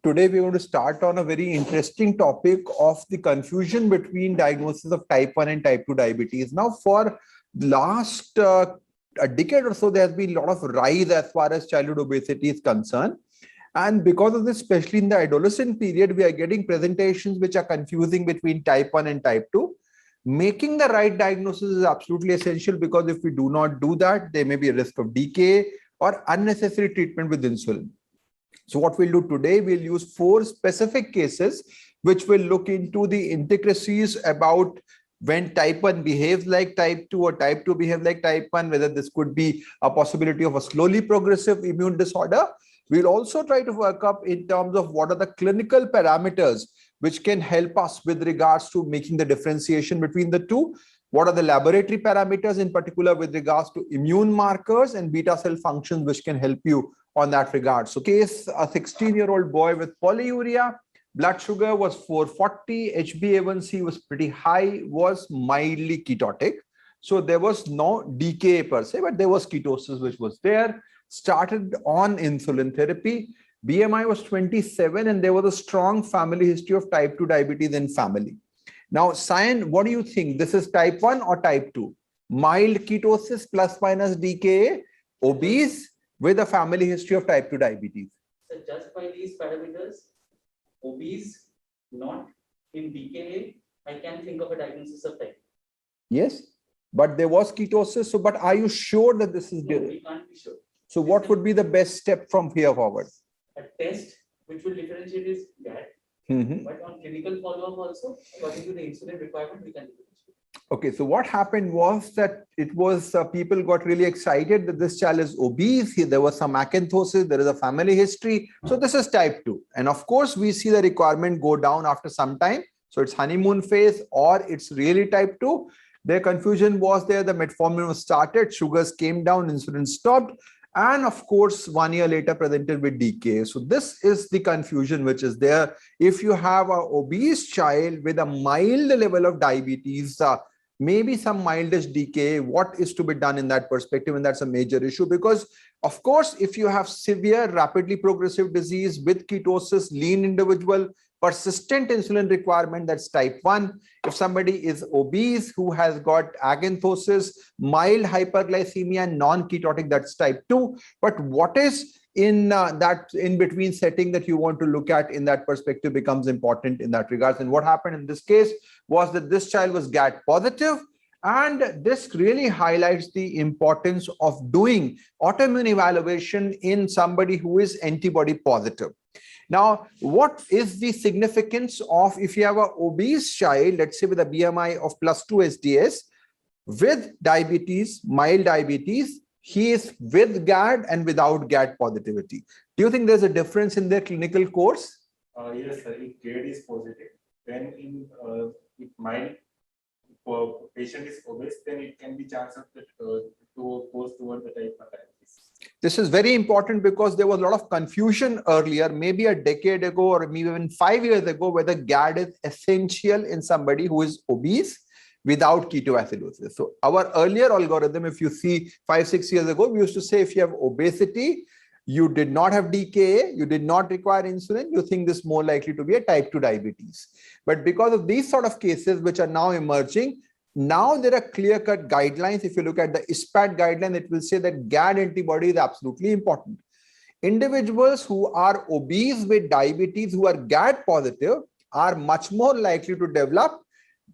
Today we're going to start on a very interesting topic of the confusion between diagnosis of type 1 and type 2 diabetes. Now, for the last a decade or so, there has been a lot of rise as far as childhood obesity is concerned. And because of this, especially in the adolescent period, we are getting presentations which are confusing between type 1 and type 2. Making the right diagnosis is absolutely essential, because if we do not do that, there may be a risk of decay or unnecessary treatment with insulin. So what we'll do today, we'll use 4 specific cases which will look into the intricacies about when type 1 behaves like type 2 or type 2 behaves like type 1, whether this could be a possibility of a slowly progressive immune disorder. We'll also try to work up in terms of what are the clinical parameters which can help us with regards to making the differentiation between the two. What are the laboratory parameters in particular with regards to immune markers and beta cell functions which can help you on that regard. So case, a 16-year-old boy with polyuria, blood sugar was 440, HbA1c was pretty high, was mildly ketotic. So there was no decay per se, but there was ketosis which was there. Started on insulin therapy. BMI was 27 and there was a strong family history of type 2 diabetes in family. Now, Sayan, what do you think? This is type 1 or type 2? Mild ketosis plus minus DKA, obese with a family history of type 2 diabetes. So just by these parameters, obese, not in DKA, I can think of a diagnosis of type 2. Yes, but there was ketosis. So, but are you sure that this is? No, we can't be sure. So what would be the best step from here forward? A test which will differentiate is GAT. But on clinical follow-up also, according to the insulin requirement, we can differentiate. Okay, so what happened was that it was people got really excited that this child is obese. There was some acanthosis, there is a family history. So this is type 2. And of course, we see the requirement go down after some time. So it's honeymoon phase or it's really type 2. Their confusion was there, the metformin was started, sugars came down, insulin stopped. And of course, 1 year later presented with decay. So this is the confusion which is there. If you have an obese child with a mild level of diabetes, maybe some mildish decay, what is to be done in that perspective? And that's a major issue, because of course, if you have severe, rapidly progressive disease with ketosis, lean individual, persistent insulin requirement, that's type 1. If somebody is obese who has got acanthosis, mild hyperglycemia, non-ketotic, that's type 2. But what is in that in between setting that you want to look at in that perspective becomes important in that regards. And what happened in this case was that this child was GAT positive. And this really highlights the importance of doing autoimmune evaluation in somebody who is antibody positive. Now, what is the significance of if you have an obese child, let's say with a BMI of +2 SDS, with diabetes, mild diabetes, he is with GAD and without GAD positivity. Do you think there's a difference in their clinical course? Yes, sir. If GAD is positive, then in if mild patient is obese, then it can be chance of that to goes toward the type 1 diabetes. This is very important because there was a lot of confusion earlier, maybe a decade ago or maybe even 5 years ago, whether GAD is essential in somebody who is obese without ketoacidosis. So our earlier algorithm, if you see 5-6 years ago, we used to say if you have obesity, you did not have DKA, you did not require insulin, you think this more likely to be a type 2 diabetes. But because of these sort of cases which are now emerging, now there are clear-cut guidelines. If you look at the ISPAT guideline, it will say that GAD antibody is absolutely important. Individuals who are obese with diabetes, who are GAD positive, are much more likely to develop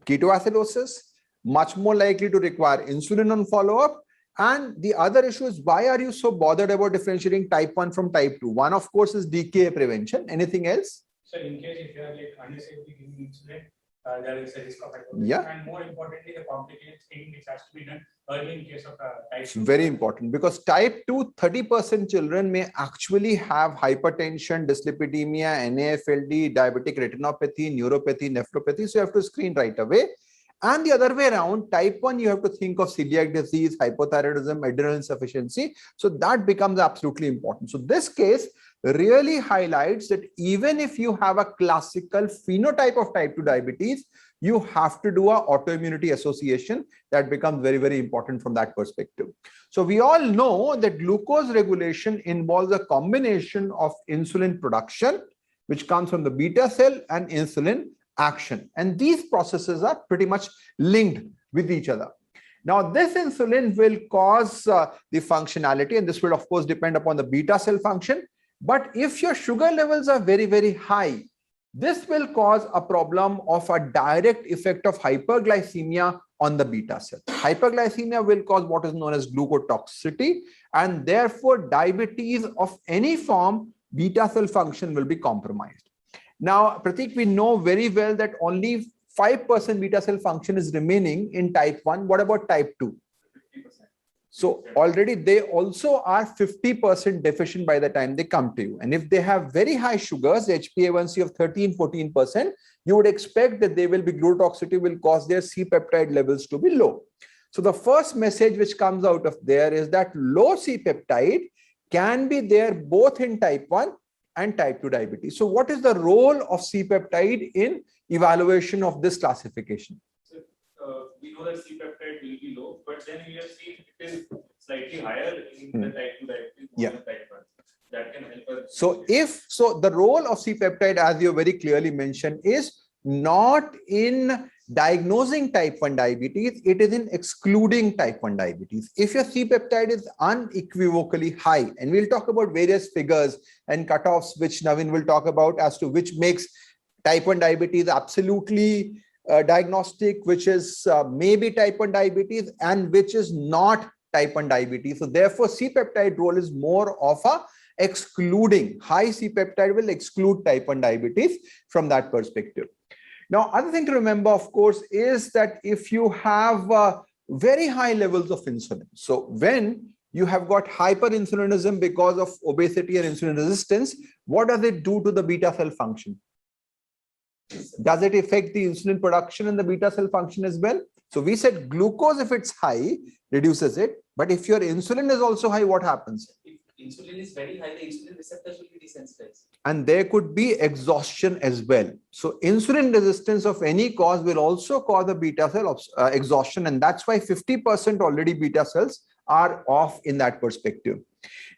ketoacidosis, much more likely to require insulin on follow-up. And the other issue is, why are you so bothered about differentiating type 1 from type 2? One, of course, is DKA prevention. Anything else? So in case if you are like unnecessarily giving insulin, there is a risk of hypertension. Yeah. And more importantly, the complicated thing which has to be done early in case of type 2. It's very important, because type 2, 30% children may actually have hypertension, dyslipidemia, NAFLD, diabetic retinopathy, neuropathy, nephropathy. So you have to screen right away. And the other way around, type 1, you have to think of celiac disease, hypothyroidism, adrenal insufficiency. So that becomes absolutely important. So this case really highlights that even if you have a classical phenotype of type 2 diabetes, you have to do an autoimmunity association. That becomes very, very important from that perspective. So we all know that glucose regulation involves a combination of insulin production which comes from the beta cell, and insulin action. And these processes are pretty much linked with each other. Now, this insulin will cause the functionality, and this will, of course, depend upon the beta cell function. But if your sugar levels are very, very high, this will cause a problem of a direct effect of hyperglycemia on the beta cell. Hyperglycemia will cause what is known as glucotoxicity, and therefore diabetes of any form, beta cell function will be compromised. Now, Pratik, we know very well that only 5% beta cell function is remaining in type 1. What about type 2? 50%. So already they also are 50% deficient by the time they come to you. And if they have very high sugars, HbA1c of 13-14%, you would expect that they will be glucotoxicity will cause their C-peptide levels to be low. So the first message which comes out of there is that low C-peptide can be there both in type 1 and type 2 diabetes. So what is the role of C-peptide in evaluation of this classification? We know that C-peptide will be low, but then we have seen it is slightly higher in the type 2 diabetes than type 1. That can help us. So the role of C-peptide, as you very clearly mentioned, is not in diagnosing type 1 diabetes, it is in excluding type 1 diabetes. If your C-peptide is unequivocally high, and we'll talk about various figures and cutoffs, which Navin will talk about as to which makes type 1 diabetes absolutely diagnostic, which is maybe type 1 diabetes, and which is not type 1 diabetes. So therefore, C-peptide role is more of a excluding. High C-peptide will exclude type 1 diabetes from that perspective. Now, other thing to remember, of course, is that if you have very high levels of insulin, so when you have got hyperinsulinism because of obesity and insulin resistance, what does it do to the beta cell function? Does it affect the insulin production and the beta cell function as well? So we said glucose, if it's high, reduces it. But if your insulin is also high, what happens? If insulin is very high, the insulin receptors will be desensitized. And there could be exhaustion as well. So insulin resistance of any cause will also cause the beta cell exhaustion. And that's why 50% already beta cells are off in that perspective.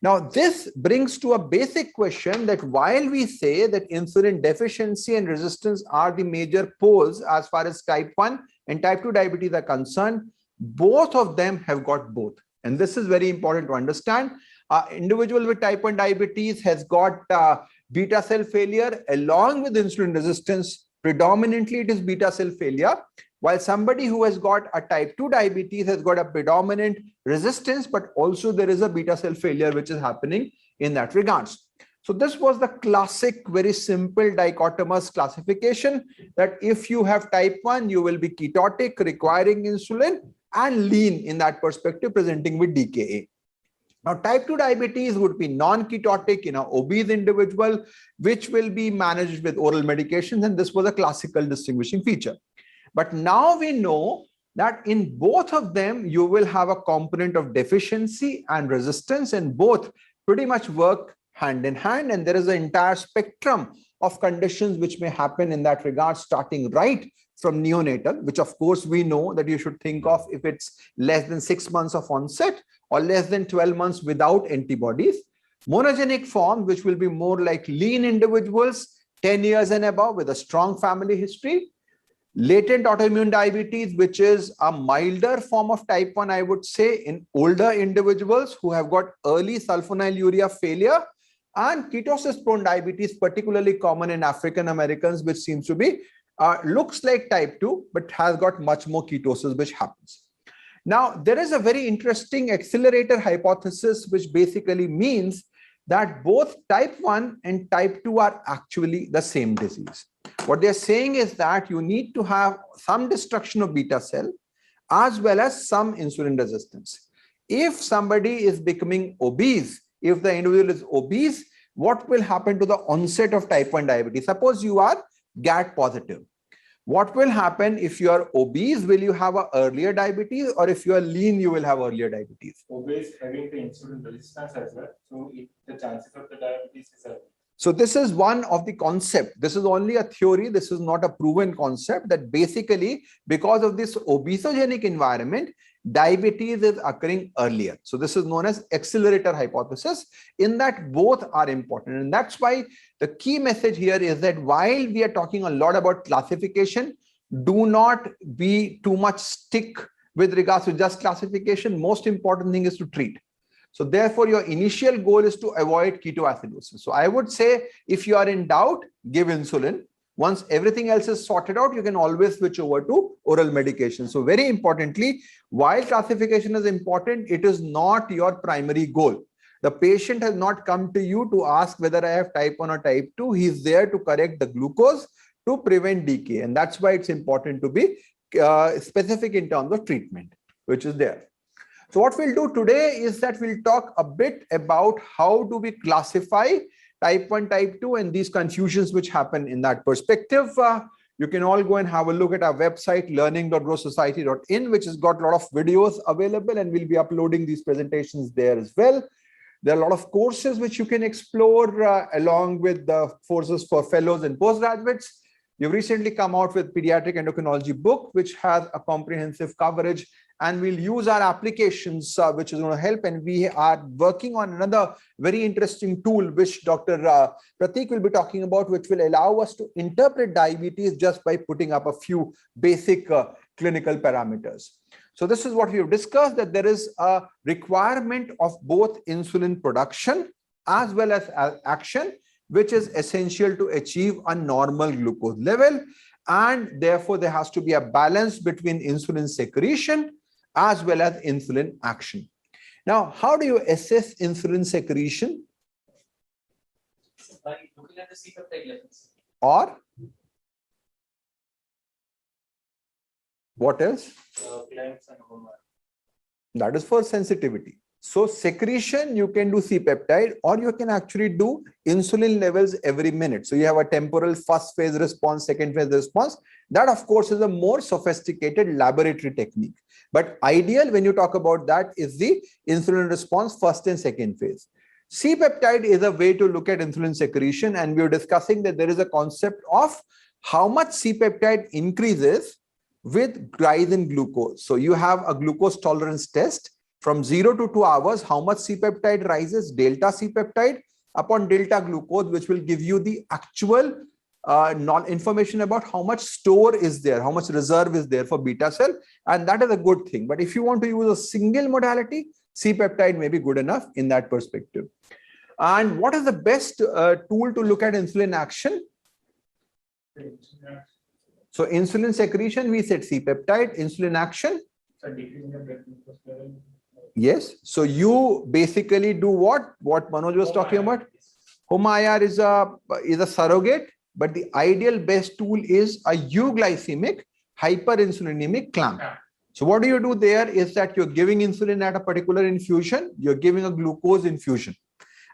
Now, this brings to a basic question that while we say that insulin deficiency and resistance are the major poles as far as type 1 and type 2 diabetes are concerned, both of them have got both. And this is very important to understand. Individual with type 1 diabetes has got beta cell failure along with insulin resistance. Predominantly, it is beta cell failure. While somebody who has got a type 2 diabetes has got a predominant resistance, but also there is a beta cell failure which is happening in that regards. So this was the classic, very simple dichotomous classification that if you have type 1, you will be ketotic, requiring insulin, and lean in that perspective, presenting with DKA. Now, type 2 diabetes would be non-ketotic in an obese individual, which will be managed with oral medications, and this was a classical distinguishing feature. But now we know that in both of them, you will have a component of deficiency and resistance, and both pretty much work hand in hand. And there is an entire spectrum of conditions which may happen in that regard, starting right from neonatal, which of course we know that you should think of if it's less than 6 months of onset or less than 12 months without antibodies. Monogenic form, which will be more like lean individuals, 10 years and above with a strong family history. Latent autoimmune diabetes, which is a milder form of type 1, I would say, in older individuals who have got early sulfonylurea failure, and ketosis-prone diabetes, particularly common in African Americans, which seems to be, looks like type 2, but has got much more ketosis, which happens. Now, there is a very interesting accelerator hypothesis, which basically means that both type 1 and type 2 are actually the same disease. What they're saying is that you need to have some destruction of beta cell as well as some insulin resistance. If somebody is becoming obese, if the individual is obese, what will happen to the onset of type 1 diabetes? Suppose you are GAT positive. What will happen if you are obese? Will you have an earlier diabetes, or if you are lean, you will have earlier diabetes? Obese having the insulin resistance as well. So the chances of the diabetes is So this is one of the concept. This is only a theory. This is not a proven concept, that basically because of this obesogenic environment, diabetes is occurring earlier. So this is known as accelerator hypothesis, in that both are important. And that's why the key message here is that while we are talking a lot about classification, do not be too much stick with regards to just classification. Most important thing is to treat. So therefore, your initial goal is to avoid ketoacidosis. So I would say if you are in doubt, give insulin. Once everything else is sorted out, you can always switch over to oral medication. So very importantly, while classification is important, it is not your primary goal. The patient has not come to you to ask whether I have type 1 or type 2. He's there to correct the glucose to prevent decay. And that's why it's important to be specific in terms of treatment, which is there. So what we'll do today is that we'll talk a bit about how do we classify type 1, type 2, and these confusions which happen in that perspective. You can all go and have a look at our website, learning.growsociety.in, which has got a lot of videos available, and we'll be uploading these presentations there as well. There are a lot of courses which you can explore along with the courses for fellows and postgraduates. You've recently come out with Pediatric Endocrinology book, which has a comprehensive coverage, and we'll use our applications, which is going to help. And we are working on another very interesting tool, which Dr. Pratik will be talking about, which will allow us to interpret diabetes just by putting up a few basic clinical parameters. So this is what we have discussed, that there is a requirement of both insulin production as well as action, which is essential to achieve a normal glucose level. And therefore, there has to be a balance between insulin secretion as well as insulin action. Now, how do you assess insulin secretion? By looking at the C-peptide levels. Or what else? Clamps and hormone. That is for sensitivity. So secretion, you can do C-peptide, or you can actually do insulin levels every minute. So you have a temporal first phase response, second phase response. That, of course, is a more sophisticated laboratory technique. But ideal when you talk about that is the insulin response first and second phase. C-peptide is a way to look at insulin secretion, and we are discussing that there is a concept of how much C-peptide increases with rise in glucose. So you have a glucose tolerance test. From 0 to 2 hours, how much C-peptide rises, delta C-peptide upon delta glucose, which will give you the actual information about how much store is there, how much reserve is there for beta cell. And that is a good thing. But if you want to use a single modality, C-peptide may be good enough in that perspective. And what is the best tool to look at insulin action? So insulin secretion, we said C-peptide. Insulin action? So decreasing the blood glucose level. Yes. So you basically do what Manoj was talking about. HOMA-IR is a surrogate, but the ideal best tool is a euglycemic hyperinsulinemic clamp. So what do you do there is that you're giving insulin at a particular infusion, you're giving a glucose infusion,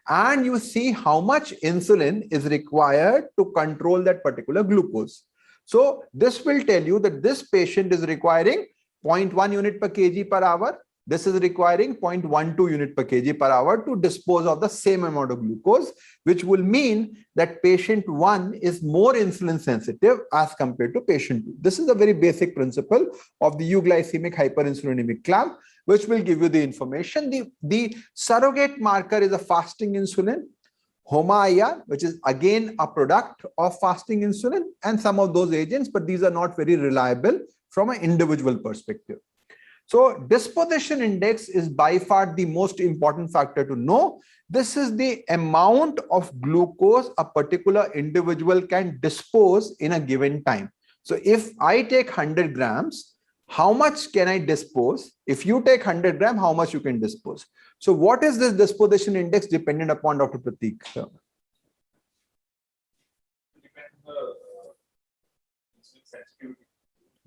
and you see how much insulin is required to control that particular glucose. So this will tell you that this patient is requiring 0.1 unit per kg per hour. This is requiring 0.12 unit per kg per hour to dispose of the same amount of glucose, which will mean that patient 1 is more insulin sensitive as compared to patient 2. This is a very basic principle of the euglycemic hyperinsulinemic clamp, which will give you the information. The surrogate marker is a fasting insulin, HOMA-IR, which is again a product of fasting insulin, and some of those agents, but these are not very reliable from an individual perspective. So disposition index is by far the most important factor to know. This is the amount of glucose a particular individual can dispose in a given time. So if I take 100 grams, how much can I dispose? If you take 100 grams, how much you can dispose? So what is this disposition index dependent upon, Dr. Pratik?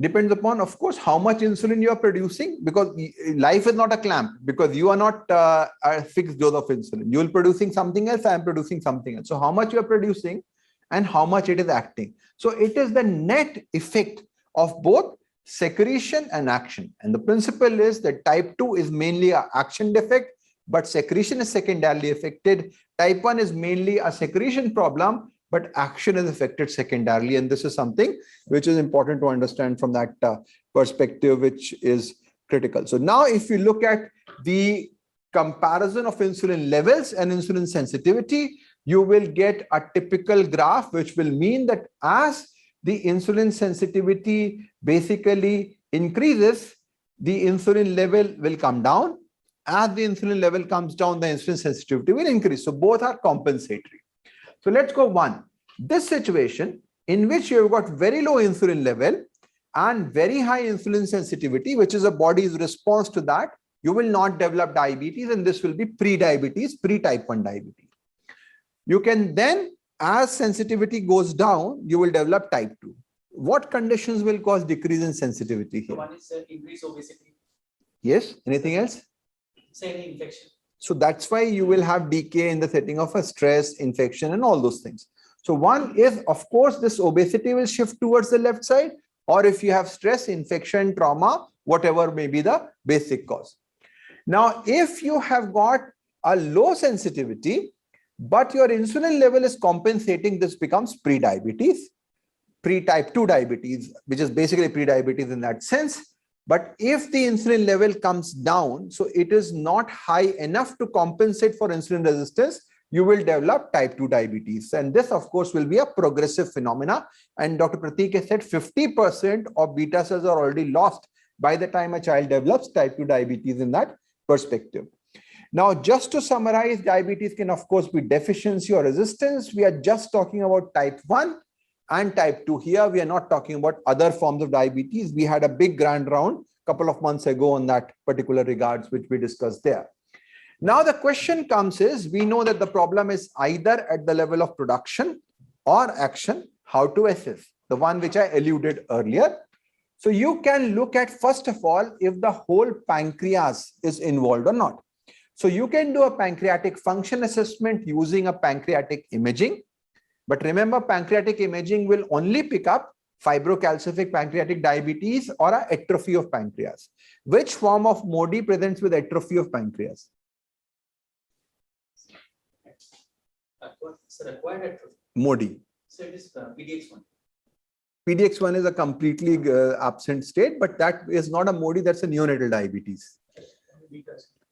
Depends upon, of course, how much insulin you are producing, because life is not a clamp, because you are not a fixed dose of insulin. You will producing something else, I am producing something else. So how much you are producing and how much it is acting. So it is the net effect of both secretion and action. And the principle is that type 2 is mainly an action defect, but secretion is secondarily affected. Type 1 is mainly a secretion problem, but action is affected secondarily. And this is something which is important to understand from that perspective, which is critical. So now if you look at the comparison of insulin levels and insulin sensitivity, you will get a typical graph, which will mean that as the insulin sensitivity basically increases, the insulin level will come down. As the insulin level comes down, the insulin sensitivity will increase. So both are compensatory. So let's go one. This situation in which you have got very low insulin level and very high insulin sensitivity, which is a body's response to that, you will not develop diabetes, and this will be pre-diabetes, pre-type 1 diabetes. You can then, as sensitivity goes down, you will develop type 2. What conditions will cause decrease in sensitivity So here? one is increased obesity, Yes, anything else? say any infection. So that's why you will have decay in the setting of a stress, infection, and all those things. So one is, of course, this obesity will shift towards the left side, or if you have stress, infection, trauma, whatever may be the basic cause. Now, if you have got a low sensitivity, but your insulin level is compensating, this becomes pre-diabetes, pre-type 2 diabetes, which is basically pre-diabetes in that sense. But if the insulin level comes down, so it is not high enough to compensate for insulin resistance, you will develop type 2 diabetes. And this, of course, will be a progressive phenomena. And Dr. Pratik has said 50% of beta cells are already lost by the time a child develops type 2 diabetes in that perspective. Now, just to summarize, diabetes can, of course, be deficiency or resistance. We are just talking about type 1 and type 2 here. We are not talking about other forms of diabetes. We had a big grand round a couple of months ago on that particular regards, which we discussed there. Now, the question comes is, we know that the problem is either at the level of production or action. How to assess? The one which I alluded earlier. So you can look at, first of all, if the whole pancreas is involved or not. So you can do a pancreatic function assessment using a pancreatic imaging. But remember, pancreatic imaging will only pick up fibrocalcific pancreatic diabetes or an atrophy of pancreas. Which form of MODY presents with atrophy of pancreas? It's required atrophy. MODY. So it is PDX1. PDX1 is a completely absent state, but that is not a MODY, that's a neonatal diabetes.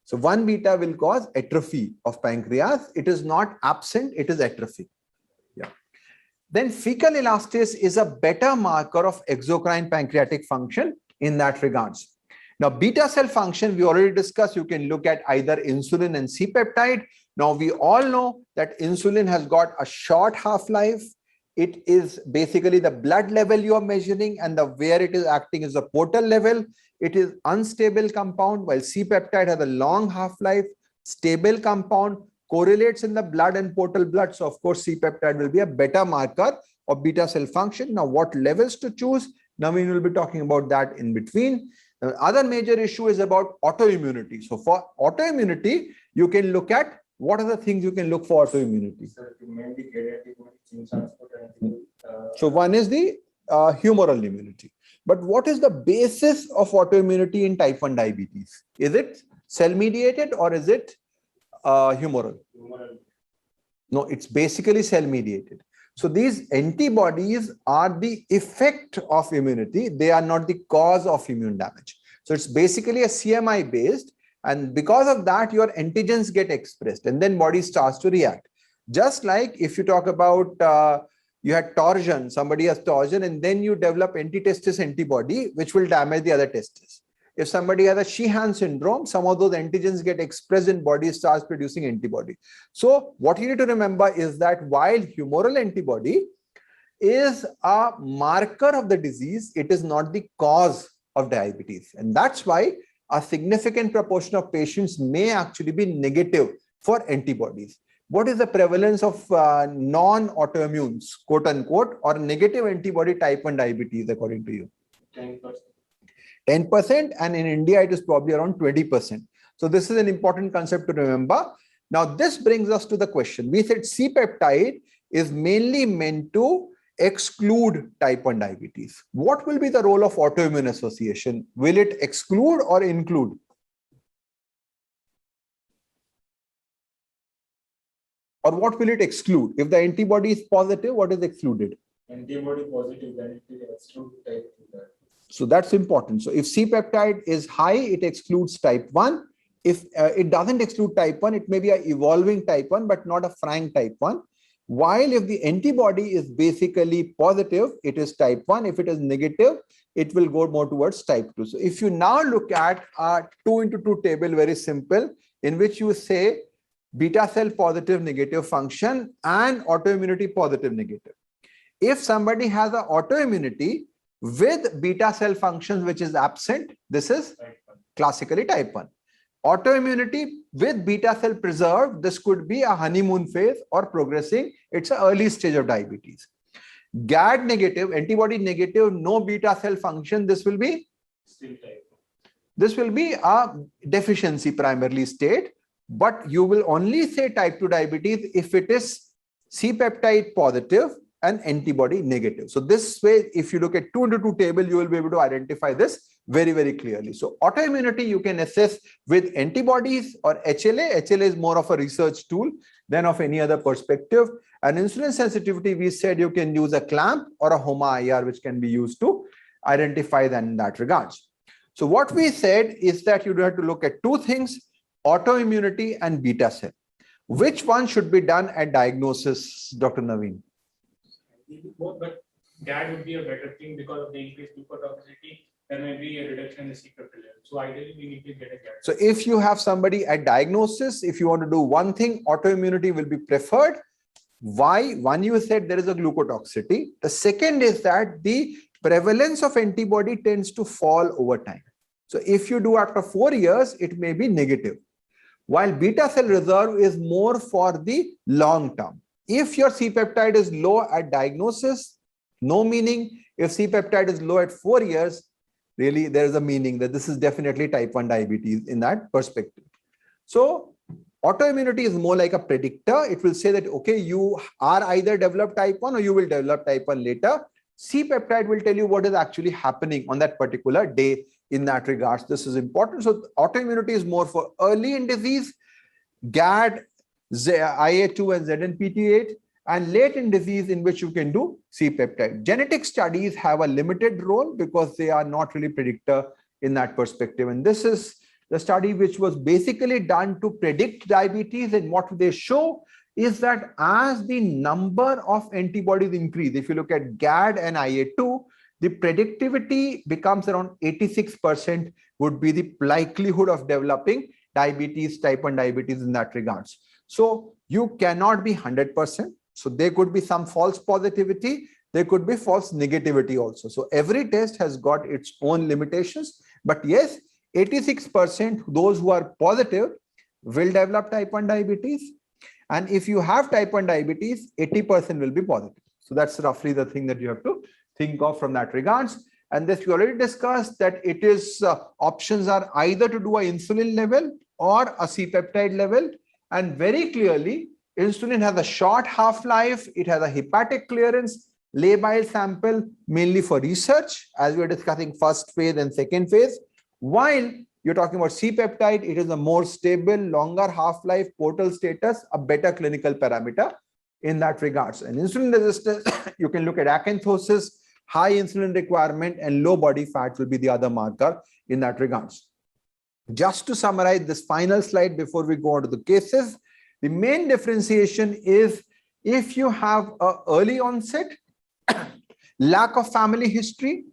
So 1 beta will cause atrophy of pancreas. It is not absent, it is atrophy. Yeah. Then fecal elastase is a better marker of exocrine pancreatic function in that regards. Now, beta cell function, we already discussed, you can look at either insulin and C-peptide. Now, we all know that insulin has got a short half-life. It is basically the blood level you are measuring, and the where it is acting is the portal level. It is unstable compound, while C-peptide has a long half-life, stable compound, correlates in the blood and portal blood. So, of course, C-peptide will be a better marker of beta cell function. Now, what levels to choose? Now, we will be talking about that in between. The other major issue is about autoimmunity. So, for autoimmunity, you can look at what are the things you can look for autoimmunity. So, one is the humoral immunity. But what is the basis of autoimmunity in type 1 diabetes? Is it cell mediated or is it humoral? No, it's basically cell mediated. So these antibodies are the effect of immunity. They are not the cause of immune damage. So it's basically a CMI based, and because of that, your antigens get expressed and then body starts to react. Just like if you talk about you had torsion, somebody has torsion, and then you develop anti-testis antibody, which will damage the other testis. If somebody has a Sheehan syndrome, some of those antigens get expressed and body starts producing antibody. So what you need to remember is that while humoral antibody is a marker of the disease, it is not the cause of diabetes. And that's why a significant proportion of patients may actually be negative for antibodies. What is the prevalence of non-autoimmunes, quote unquote, or negative antibody type 1 diabetes according to you? 10%. 10%, and in India it is probably around 20%. So this is an important concept to remember. Now this brings us to the question. We said C-peptide is mainly meant to exclude type 1 diabetes. What will be the role of autoimmune association? Will it exclude or include? Or what will it exclude? If the antibody is positive, what is excluded? Antibody positive, then it will exclude type 2 diabetes. So that's important. So if C-peptide is high, it excludes type 1. If it doesn't exclude type 1, it may be an evolving type 1, but not a frank type 1. While if the antibody is basically positive, it is type 1. If it is negative, it will go more towards type 2. So if you now look at a 2x2 table, very simple, in which you say beta cell positive negative function and autoimmunity positive negative. If somebody has an autoimmunity with beta cell functions which is absent, this is classically type 1. Autoimmunity with beta cell preserved, this could be a honeymoon phase or progressing. It's an early stage of diabetes. GAD negative, antibody negative, no beta cell function, this will be Still type 1. This will be a deficiency primarily state, but you will only say type 2 diabetes if it is C-peptide positive and antibody negative. So this way, if you look at 2x2 table, you will be able to identify this very, very clearly. So autoimmunity you can assess with antibodies or HLA. HLA is more of a research tool than of any other perspective. And insulin sensitivity, we said you can use a clamp or a HOMA-IR, which can be used to identify them in that regards. So what we said is that you have to look at two things, autoimmunity and beta cell. Which one should be done at diagnosis, Dr. Naveen? Both, but GAD would be a better thing because of the increased leukotoxicity. There may be a reduction in the C-peptide level. So ideally, we need to get a GAD. So if you have somebody at diagnosis, if you want to do one thing, autoimmunity will be preferred. Why? One, you said there is a glucotoxicity. The second is that the prevalence of antibody tends to fall over time. So if you do after 4 years, it may be negative. While beta cell reserve is more for the long term. If your C-peptide is low at diagnosis, no meaning. If C-peptide is low at 4 years, really there is a meaning that this is definitely type 1 diabetes in that perspective. So autoimmunity is more like a predictor. It will say that, okay, you are either develop type 1 or you will develop type 1 later. C-peptide will tell you what is actually happening on that particular day in that regards. This is important. So autoimmunity is more for early in disease, GAD, IA2 and ZNPT8, and late in disease in which you can do C-peptide. Genetic studies have a limited role because they are not really predictor in that perspective. And this is the study which was basically done to predict diabetes, and what they show is that as the number of antibodies increase, if you look at GAD and IA2, the predictivity becomes around 86% would be the likelihood of developing diabetes, type 1 diabetes in that regards. So you cannot be 100%. So there could be some false positivity. There could be false negativity also. So every test has got its own limitations. But yes, 86% those who are positive will develop type 1 diabetes. And if you have type 1 diabetes, 80% will be positive. So that's roughly the thing that you have to think of from that regards. And this we already discussed that it is options are either to do an insulin level or a C-peptide level. And very clearly, insulin has a short half-life. It has a hepatic clearance, labile sample, mainly for research, as we are discussing first phase and second phase. While you're talking about C-peptide, it is a more stable, longer half-life, portal status, a better clinical parameter in that regards. And insulin resistance, you can look at acanthosis, high insulin requirement, and low body fat will be the other marker in that regards. Just to summarize this final slide before we go on to the cases, the main differentiation is if you have an early onset, lack of family history,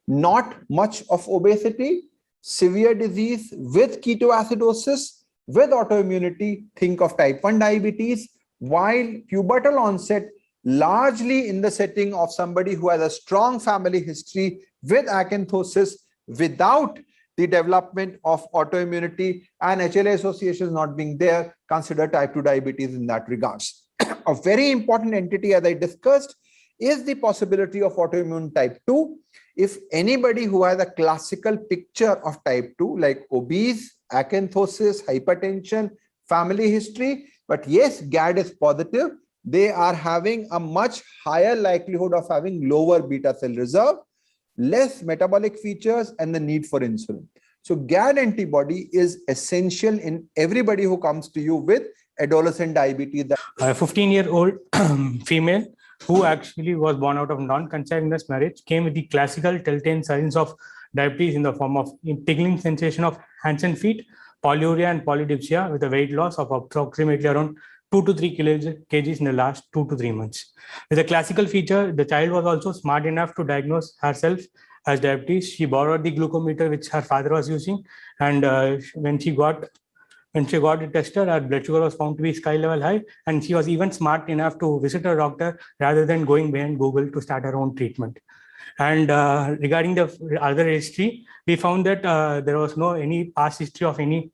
not much of obesity, severe disease with ketoacidosis, with autoimmunity, think of type 1 diabetes, while pubertal onset, largely in the setting of somebody who has a strong family history with acanthosis without the development of autoimmunity and HLA associations not being there, consider type 2 diabetes in that regards. A very important entity, as I discussed, is the possibility of autoimmune type 2. If anybody who has a classical picture of type 2, like obese, acanthosis, hypertension, family history, but yes, GAD is positive, they are having a much higher likelihood of having lower beta cell reserve, less metabolic features, and the need for insulin. So GAD antibody is essential in everybody who comes to you with adolescent diabetes. A 15-year-old female who actually was born out of non-consanguineous marriage, came with the classical telltale signs of diabetes in the form of tingling sensation of hands and feet, polyuria and polydipsia, with a weight loss of approximately around 2 to 3 kgs in the last 2 to 3 months. With a classical feature, the child was also smart enough to diagnose herself as diabetes. She borrowed the glucometer which her father was using, and when she got it tested, her blood sugar was found to be sky level high, and she was even smart enough to visit her doctor rather than going behind Google to start her own treatment. And regarding the other history, we found that there was no any past history of any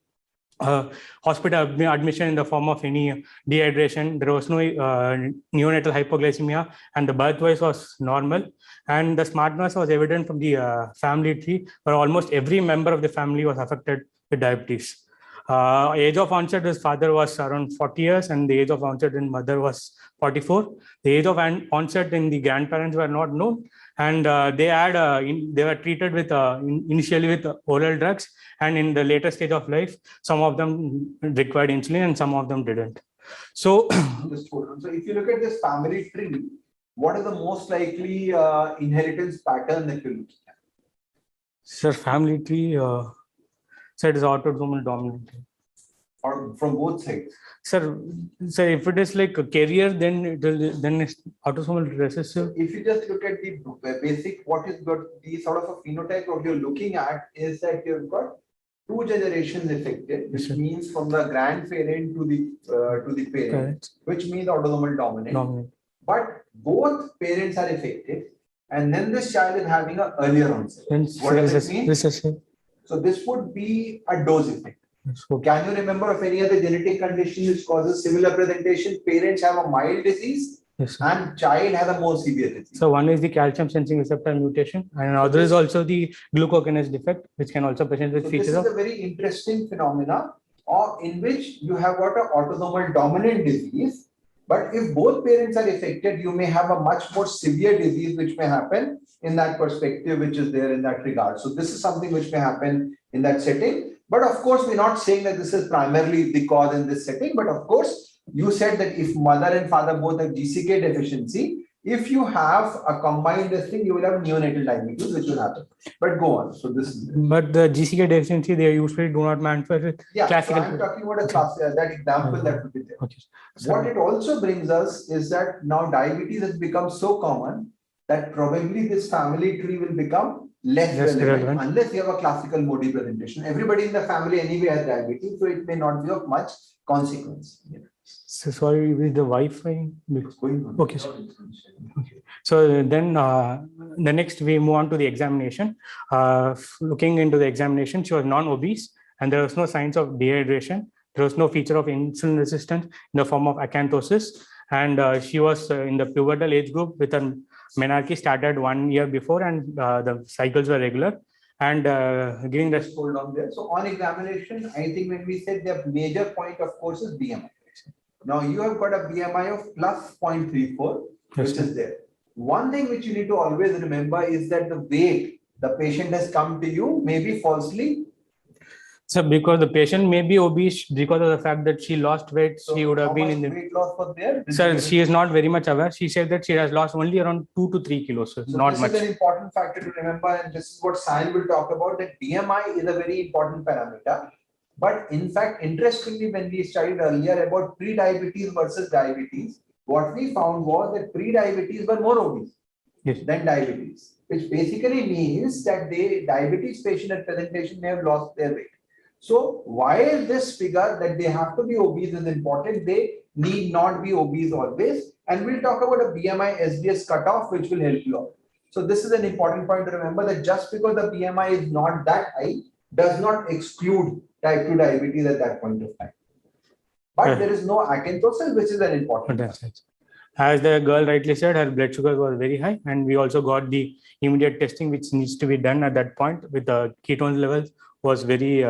hospital admission in the form of any dehydration. There was no neonatal hypoglycemia, and the birth weight was normal. And the smartness was evident from the family tree, where almost every member of the family was affected with diabetes. Age of onset, his father was around 40 years, and the age of onset in mother was 44. The age of onset in the grandparents were not known, and they were treated with initially with oral drugs, and in the later stage of life, some of them required insulin and some of them didn't. So, just hold on. So if you look at this family tree, what is the most likely inheritance pattern that you're looking at? sir, family tree. So it is autosomal dominant. Or from both sides? Sir, if it is like a carrier, then it's autosomal recessive. If you just look at the basic, what is got the sort of a phenotype, what you're looking at is that you've got 2 generations affected, which means from the grandparent to the parent, which means autosomal dominant. But both parents are affected, and then this child is having an earlier onset. What does it mean? So this would be a dose effect. Can you remember of any other genetic condition which causes similar presentation? Parents have a mild disease, and child has a more severe disease. So one is the calcium sensing receptor mutation, and another is also the glucokinase defect, which can also present with features of. This is a very interesting phenomena, in which you have got an autosomal dominant disease. But if both parents are affected, you may have a much more severe disease which may happen in that perspective, which is there in that regard. So this is something which may happen in that setting. But of course, we're not saying that this is primarily the cause in this setting. But of course, you said that if mother and father both have GCK deficiency, if you have a combined this thing, you will have neonatal diabetes, which will happen. But go on. So this is. But the GCK deficiency, they usually do not manifest. Yeah, classical. So I'm talking about a class, that example that would be there. Okay. What it also brings us is that now diabetes has become so common that probably this family tree will become less relevant unless you have a classical Modi presentation. Everybody in the family anyway has diabetes, so it may not be of much consequence. Yeah. So sorry, with the Wi-Fi. Going on. Okay. Okay. So then the next we move on to the examination. Looking into the examination, she was non-obese and there was no signs of dehydration. There was no feature of insulin resistance in the form of acanthosis. And she was in the pivotal age group with a menarche started 1 year before, and the cycles were regular. And giving the hold on there. So on examination, I think when we said the major point, of course, is BMI. Now you have got a BMI of plus 0.34, which is there. One thing which you need to always remember is that the weight the patient has come to you may be falsely. So because the patient may be obese because of the fact that she lost weight, so she would have been in the weight loss was there. Sir, she is not very much aware. She said that she has lost only around 2 to 3 kilos. So not this much. Is an important factor to remember, and this is what Sai will talk about. That BMI is a very important parameter. But in fact, interestingly, when we studied earlier about pre-diabetes versus diabetes, what we found was that pre-diabetes were more obese than diabetes, which basically means that the diabetes patient at presentation may have lost their weight. So while this figure that they have to be obese is important, they need not be obese always. And we'll talk about a BMI SDS cutoff, which will help you out. So this is an important point to remember, that just because the BMI is not that high does not exclude type 2 diabetes at that point of time. But there is no acanthosis, which is an important point. As the girl rightly said, her blood sugar was very high, and we also got the immediate testing which needs to be done at that point with the ketones levels was very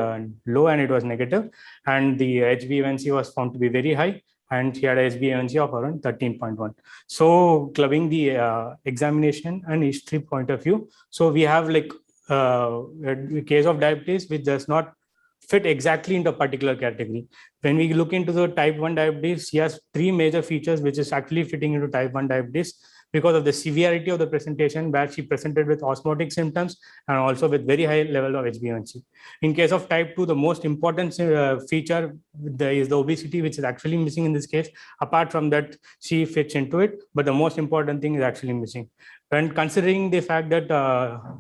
low and it was negative, and the HbA1c was found to be very high, and she had a HbA1c of around 13.1. So clubbing the examination and history point of view, so we have like a case of diabetes which does not fit exactly into a particular category. When we look into the type 1 diabetes, he has three major features which is actually fitting into type 1 diabetes because of the severity of the presentation, where she presented with osmotic symptoms and also with very high level of HbA1c. In case of type 2, the most important feature is the obesity, which is actually missing in this case. Apart from that, she fits into it, but the most important thing is actually missing. When considering the fact that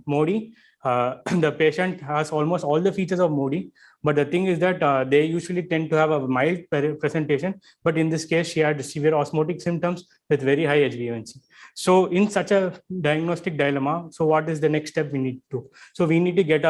Modi, the patient has almost all the features of Modi, but the thing is that they usually tend to have a mild presentation. But in this case, she had severe osmotic symptoms with very high HbA1c. So in such a diagnostic dilemma, so what is the next step we need to do? So we need to get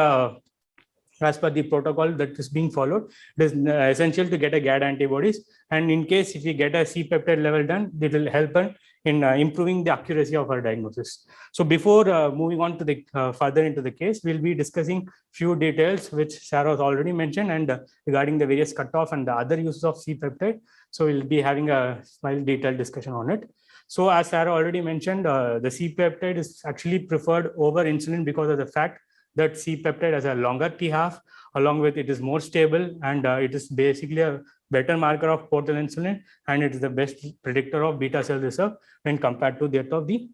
as per the protocol that is being followed, it is essential to get a GAD antibodies. And in case if we get a C-peptide level done, it will help in improving the accuracy of our diagnosis. So before moving on to the further into the case, we'll be discussing few details which Sarah has already mentioned, and regarding the various cutoff and the other uses of C-peptide. So we'll be having a small detailed discussion on it. So as Sarah already mentioned, the C-peptide is actually preferred over insulin because of the fact that C-peptide has a longer T-half, along with it is more stable, and it is basically a better marker of portal insulin, and it is the best predictor of beta cell reserve when compared to that of the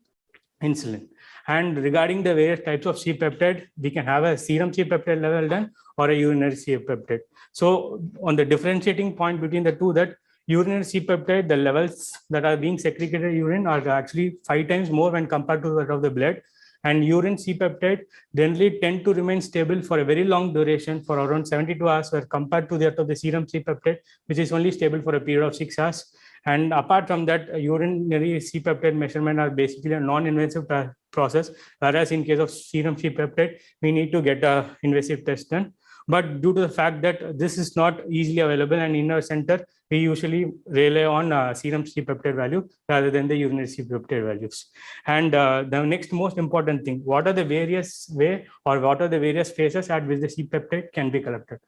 insulin. And regarding the various types of C-peptide, we can have a serum C-peptide level done or a urinary C-peptide. So on the differentiating point between the two, that urinary C-peptide, the levels that are being secreted in urine are actually 5 times more when compared to that of the blood. And urine C-peptide generally tend to remain stable for a very long duration, for around 72 hours, where compared to that of the serum C-peptide, which is only stable for a period of 6 hours. And apart from that, urinary C-peptide measurement are basically a non-invasive process, whereas in case of serum C-peptide, we need to get an invasive test done. But due to the fact that this is not easily available, and in our center, we usually rely on serum C-peptide value rather than the urinary C-peptide values. And the next most important thing, what are the various way or what are the various phases at which the C-peptide can be collected?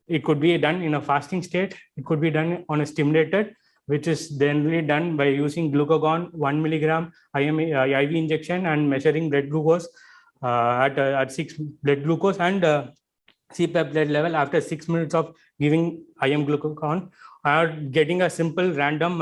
It could be done in a fasting state. It could be done on a stimulated, which is generally done by using glucagon 1 milligram IV injection and measuring blood glucose at 6 blood glucose and C-peptide level after 6 minutes of giving IM glucagon, or getting a simple random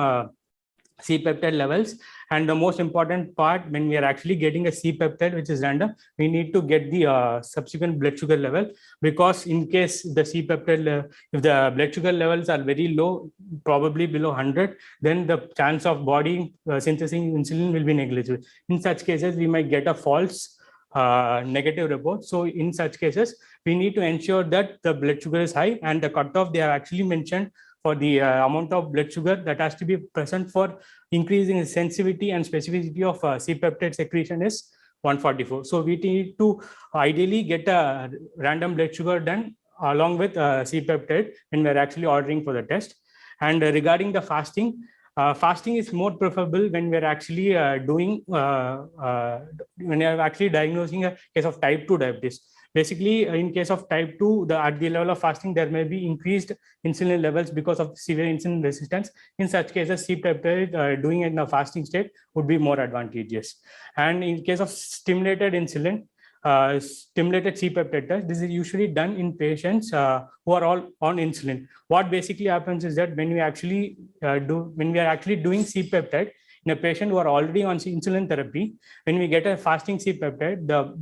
C-peptide levels. And the most important part, when we are actually getting a C-peptide which is random, we need to get the subsequent blood sugar level, because in case the C-peptide, if the blood sugar levels are very low, probably below 100, then the chance of body synthesizing insulin will be negligible. In such cases, we might get a false negative report. So in such cases, we need to ensure that the blood sugar is high, and the cutoff they have actually mentioned for the amount of blood sugar that has to be present for increasing the sensitivity and specificity of C-peptide secretion is 144. So we need to ideally get a random blood sugar done along with C-peptide when we're actually ordering for the test. And regarding the fasting, fasting is more preferable when we're actually when you're actually diagnosing a case of type 2 diabetes. Basically, in case of type 2, at the level of fasting, there may be increased insulin levels because of severe insulin resistance. In such cases, C-peptide doing it in a fasting state would be more advantageous. And in case of stimulated insulin, stimulated C-peptide test, this is usually done in patients who are all on insulin. What basically happens is that when we actually doing C-peptide in a patient who are already on insulin therapy, when we get a fasting C-peptide, the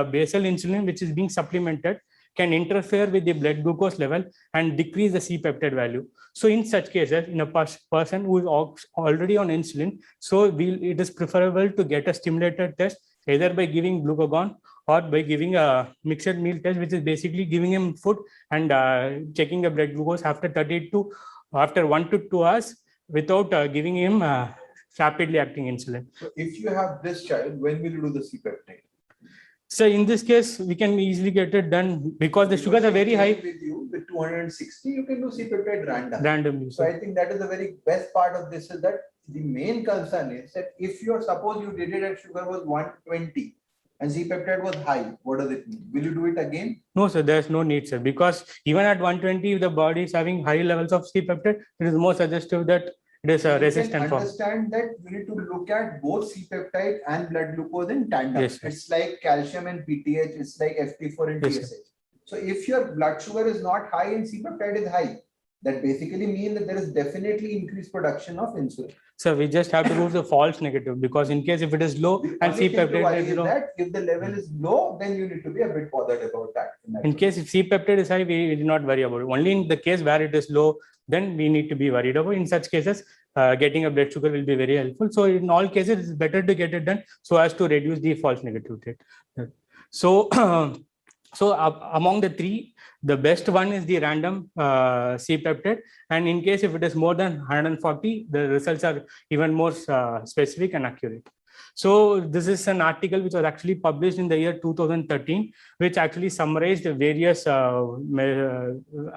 basal insulin which is being supplemented can interfere with the blood glucose level and decrease the C-peptide value. So in such cases, in a person who is already on insulin, so it is preferable to get a stimulated test, either by giving glucagon or by giving a mixed meal test, which is basically giving him food and checking the blood glucose after 1 to 2 hours without giving him rapidly acting insulin. So if you have this child, when will you do the C-peptide? So in this case, we can easily get it done because the sugars are very high. With you with 260, you can do C-peptide randomly. So I think that is the very best part of this, is that the main concern is that if suppose you did it and sugar was 120 and C-peptide was high, what does it mean? Will you do it again? No, sir, there's no need, sir, because even at 120, if the body is having high levels of C-peptide, it is more suggestive that it is a resistant form. Understand that we need to look at both C-peptide and blood glucose in tandem. Yes, it's like calcium and PTH, it's like FT4 and yes, TSH. Sir. So if your blood sugar is not high and C-peptide is high, that basically means that there is definitely increased production of insulin. So we just have to go to the false negative, because in case if it is low The and only thing to worry C-peptide is is low, that if the level is low, then you need to be a bit bothered about that. in case if C-peptide is high, we do not worry about it. Only in the case where it is low, then we need to be worried about. In such cases, getting a blood sugar will be very helpful. So in all cases, it's better to get it done so as to reduce the false negativity. So, among the three, the best one is the random C-peptide. And in case if it is more than 140, the results are even more specific and accurate. So this is an article which was actually published in the year 2013, which actually summarized the various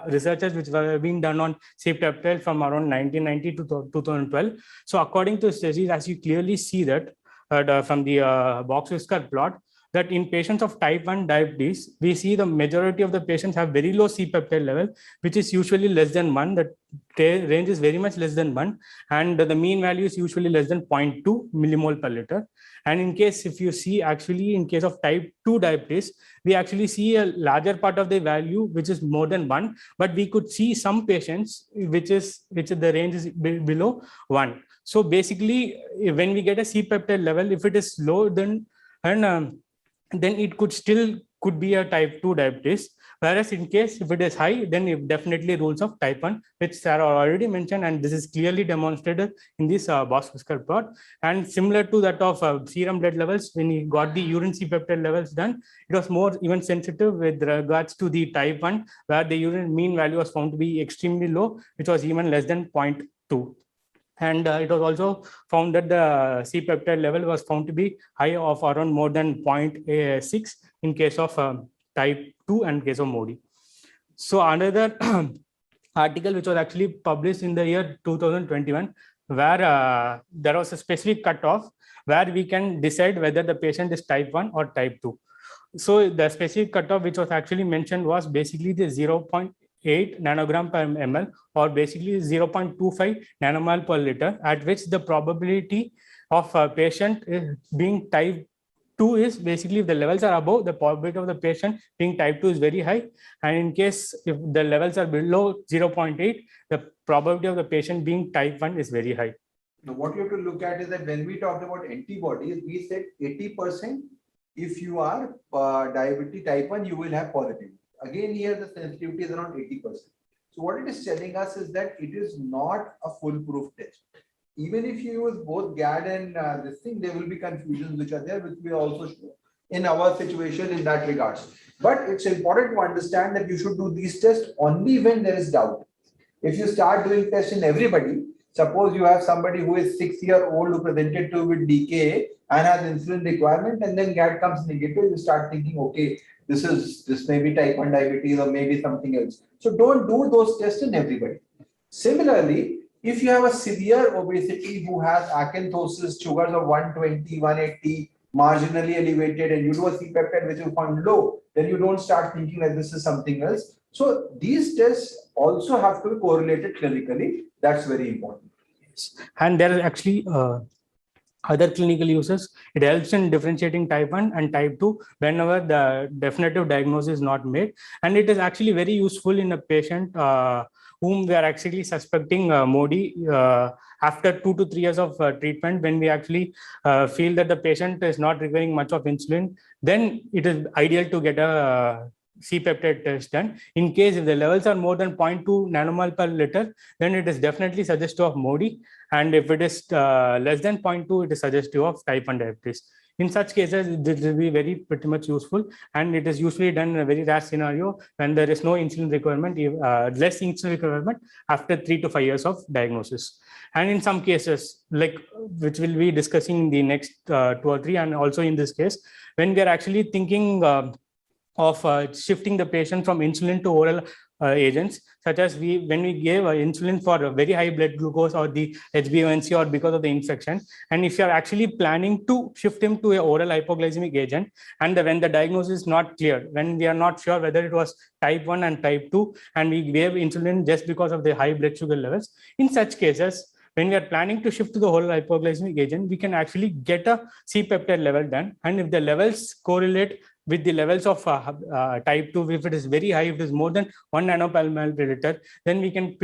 researches which were being done on C-peptide from around 1990 to 2012. So according to studies, as you clearly see that from the box whisker plot, that in patients of type 1 diabetes, we see the majority of the patients have very low C-peptide level, which is usually less than 1. The range is very much less than 1. And the mean value is usually less than 0.2 millimole per liter. And in case, if you see actually in case of type 2 diabetes, we actually see a larger part of the value, which is more than 1. But we could see some patients, which the range is below 1. So basically, when we get a C-peptide level, if it is low, then it could be a type 2 diabetes. Whereas in case if it is high, then it definitely rules of type 1, which Sarah already mentioned, and this is clearly demonstrated in this box-whisker plot. And similar to that of serum blood levels, when we got the urine C-peptide levels done, it was more even sensitive with regards to the type 1, where the urine mean value was found to be extremely low, which was even less than 0.2. And it was also found that the C-peptide level was found to be high of around more than 0.6 in case of type 2 and case of MODY. So another article which was actually published in the year 2021, where there was a specific cutoff where we can decide whether the patient is type 1 or type 2. So the specific cutoff which was actually mentioned was basically the 0.8 nanogram per ml, or basically 0.25 nanomole per liter, at which the probability of a patient being type 2 is basically, if the levels are above, the probability of the patient being type 2 is very high. And in case if the levels are below 0.8, the probability of the patient being type 1 is very high. Now, what you have to look at is that when we talked about antibodies, we said 80% if you are diabetes type 1, you will have positive. Again, here the sensitivity is around 80%. So what it is telling us is that it is not a foolproof test. Even if you use both GAD and this thing, there will be confusions which are there, which we also show in our situation in that regards. But it's important to understand that you should do these tests only when there is doubt. If you start doing tests in everybody, suppose you have somebody who is 6-year-old who presented to you with DKA and has insulin requirement, and then GAD comes negative, you start thinking, okay, this may be type 1 diabetes or maybe something else. So don't do those tests in everybody. Similarly, if you have a severe obesity who has acanthosis, sugars of 120, 180, marginally elevated, and you do a C-peptide which you found low, then you don't start thinking that this is something else. So these tests also have to be correlated clinically. That's very important. Yes. And there are actually other clinical uses. It helps in differentiating type 1 and type 2 whenever the definitive diagnosis is not made. And it is actually very useful in a patient whom we are actually suspecting MODY after 2 to 3 years of treatment, when we actually feel that the patient is not requiring much of insulin. Then it is ideal to get a C-peptide test done. In case if the levels are more than 0.2 nanomole per liter, then it is definitely suggestive of MODY. And if it is less than 0.2, it is suggestive of type 1 diabetes. In such cases, this will be pretty much useful, and it is usually done in a very rare scenario when there is no insulin requirement, less insulin requirement after 3 to 5 years of diagnosis. And in some cases, like which we'll be discussing in the next 2 or 3, and also in this case, when we are actually thinking of shifting the patient from insulin to oral agents, such as when we gave insulin for a very high blood glucose or the HbA1c or because of the infection, and if you are actually planning to shift him to an oral hypoglycemic agent, and when the diagnosis is not clear, when we are not sure whether it was type 1 and type 2, and we gave insulin just because of the high blood sugar levels, in such cases, when we are planning to shift to the oral hypoglycemic agent, we can actually get a C-peptide level done. And if the levels correlate with the levels of type 2, if it is very high, if it is more than 1 nanopalmol per liter, then we can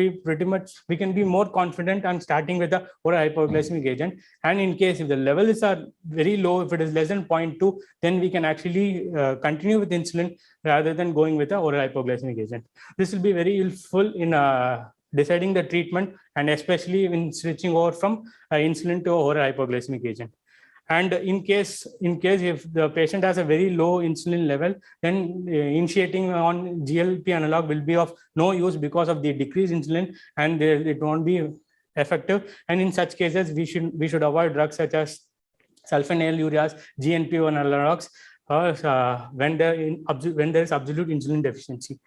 we can be more confident on starting with the oral hypoglycemic agent. And in case if the levels are very low, if it is less than 0.2, then we can actually continue with insulin rather than going with the oral hypoglycemic agent. This will be very useful in deciding the treatment, and especially in switching over from insulin to oral hypoglycemic agent. And in case if the patient has a very low insulin level, then initiating on GLP analog will be of no use because of the decreased insulin, and it won't be effective. And in such cases, we should avoid drugs such as sulfonylureas, GNP1 analogs, when there is absolute insulin deficiency.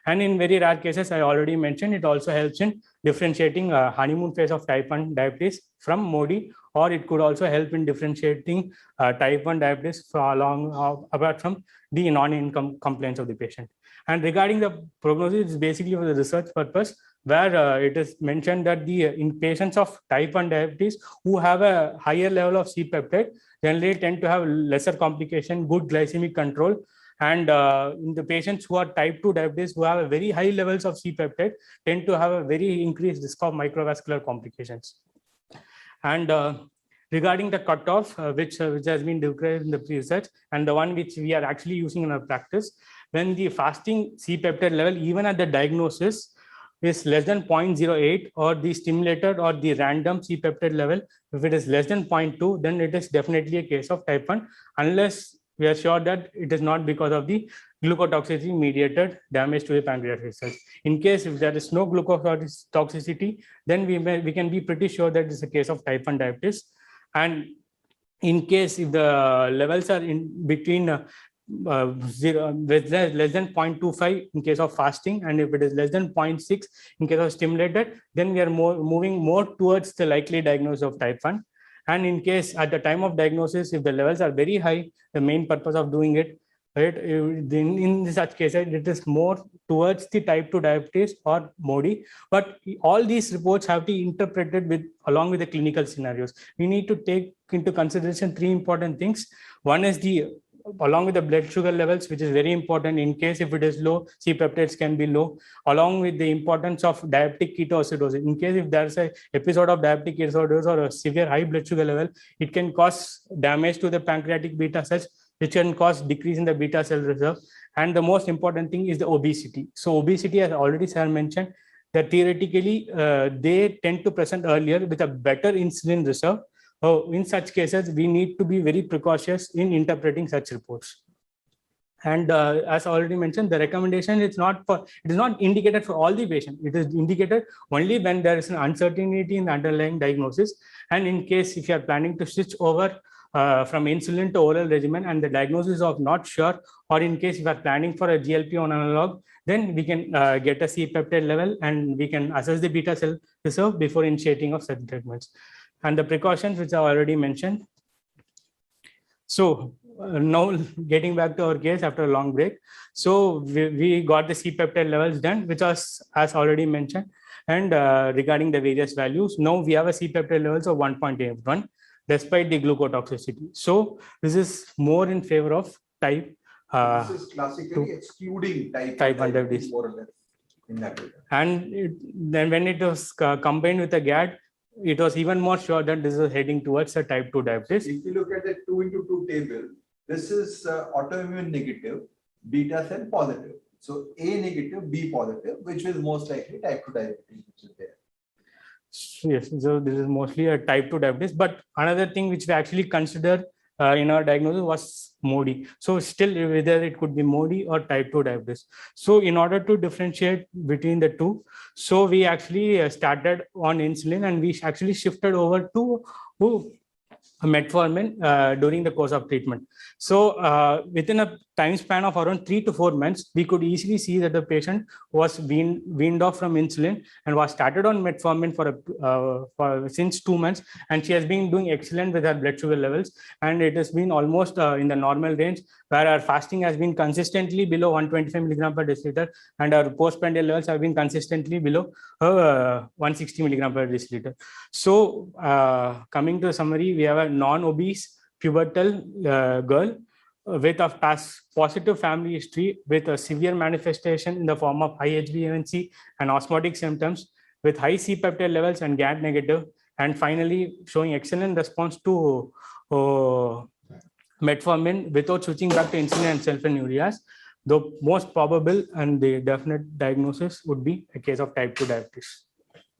And in very rare cases, I already mentioned, it also helps in differentiating honeymoon phase of type 1 diabetes from MODY, or it could also help in differentiating type 1 diabetes apart from the non-income complaints of the patient. And regarding the prognosis, it's basically for the research purpose, where it is mentioned that in patients of type 1 diabetes who have a higher level of C-peptide generally tend to have lesser complication, good glycemic control. And in the patients who are type 2 diabetes who have a very high levels of C-peptide tend to have a very increased risk of microvascular complications. And regarding the cutoff, which has been described in the research, and the one which we are actually using in our practice, when the fasting C-peptide level, even at the diagnosis, is less than 0.08, or the stimulated or the random C-peptide level, if it is less than 0.2, then it is definitely a case of type 1, unless we are sure that it is not because of the glucotoxicity mediated damage to the pancreatic cells. In case if there is no glucotoxicity, then we can be pretty sure that it's a case of type 1 diabetes. And in case if the levels are in between less than 0.25 in case of fasting, and if it is less than 0.6 in case of stimulated, then we are moving more towards the likely diagnosis of type 1. And in case at the time of diagnosis, if the levels are very high, the main purpose of doing it, right, in such cases, it is more towards the type 2 diabetes or MODY. But all these reports have to be interpreted along with the clinical scenarios. We need to take into consideration 3 important things. One is along with the blood sugar levels, which is very important. In case if it is low, C-peptides can be low, along with the importance of diabetic ketoacidosis. In case if there's an episode of diabetic ketoacidosis or a severe high blood sugar level, it can cause damage to the pancreatic beta cells, which can cause decrease in the beta cell reserve. And the most important thing is the obesity. So obesity, as already sir mentioned, that theoretically they tend to present earlier with a better insulin reserve. In such cases, we need to be very precautious in interpreting such reports. And as already mentioned, the recommendation is it is not indicated for all the patients. It is indicated only when there is an uncertainty in the underlying diagnosis. And in case if you are planning to switch over from insulin to oral regimen and the diagnosis of not sure, or in case you are planning for a GLP-1 analog, then we can get a C-peptide level and we can assess the beta cell reserve before initiating of such treatments. And the precautions which I already mentioned. So now getting back to our case after a long break. So we got the C-peptide levels done, which was as already mentioned. And regarding the various values, now we have a C-peptide levels of 1.81 despite the glucotoxicity. So this is more in favor of type. This is classically excluding type 1 diabetes more or less in that data. And then when it was combined with the GAD, it was even more sure that this is heading towards a type 2 diabetes. If you look at the 2x2 table, this is autoimmune negative, beta cell positive. So A negative, B positive, which is most likely type 2 diabetes, which is there. Yes, so this is mostly a type 2 diabetes. But another thing which we actually consider in our diagnosis was MODY. So still whether it could be MODY or type 2 diabetes. So in order to differentiate between the two, so we actually started on insulin and we actually shifted over to metformin during the course of treatment. So within a time span of around 3 to 4 months, we could easily see that the patient was weaned off from insulin and was started on metformin for since 2 months, and she has been doing excellent with her blood sugar levels, and it has been almost in the normal range, where our fasting has been consistently below 125 milligram per deciliter, and our postprandial levels have been consistently below 160 milligram per deciliter. So coming to a summary, we have a non-obese pubertal girl with a positive family history with a severe manifestation in the form of high HbA1c and osmotic symptoms with high C-peptide levels and GAD negative, and finally showing excellent response to metformin without switching back to insulin and sulfonylureas. The most probable and the definite diagnosis would be a case of type 2 diabetes.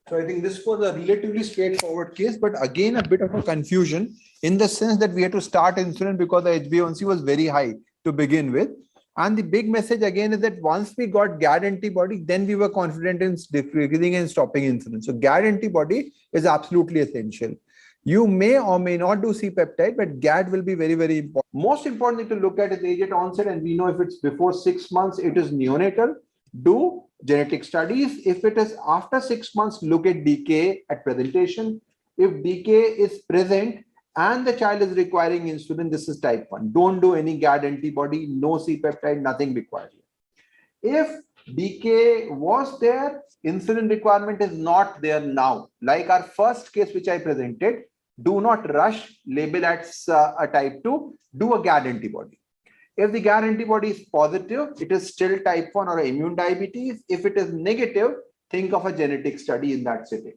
So I think this was a relatively straightforward case, but again, a bit of a confusion in the sense that we had to start insulin because the HbA1c was very high to begin with. And the big message again is that once we got GAD antibody, then we were confident in decreasing and stopping insulin. So GAD antibody is absolutely essential. You may or may not do C-peptide, but GAD will be very, very important. Most important thing to look at is age at onset, and we know if it's before 6 months, it is neonatal. Do genetic studies. If it is after 6 months, look at decay at presentation. If decay is present and the child is requiring insulin, this is type 1. Don't do any GAD antibody, no C-peptide, nothing required. If decay was there, insulin requirement is not there now. Like our first case which I presented, do not rush, label as a type 2, do a GAD antibody. If the GAD antibody is positive, it is still type 1 or immune diabetes. If it is negative, think of a genetic study in that setting.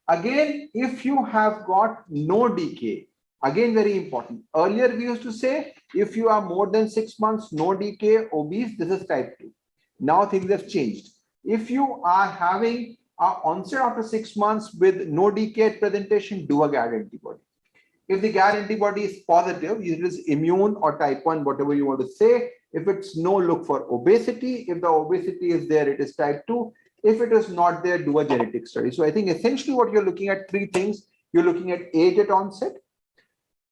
Again, if you have got no decay, again, very important. Earlier, we used to say, if you are more than 6 months, no decay, obese, this is type 2. Now things have changed. If you are having an onset after 6 months with no decay at presentation, do a GAD antibody. If the GAD antibody is positive, it is immune or type 1, whatever you want to say. If it's no, look for obesity. If the obesity is there, it is type 2. If it is not there, do a genetic study. So I think essentially what you're looking at, 3 things. You're looking at age at onset,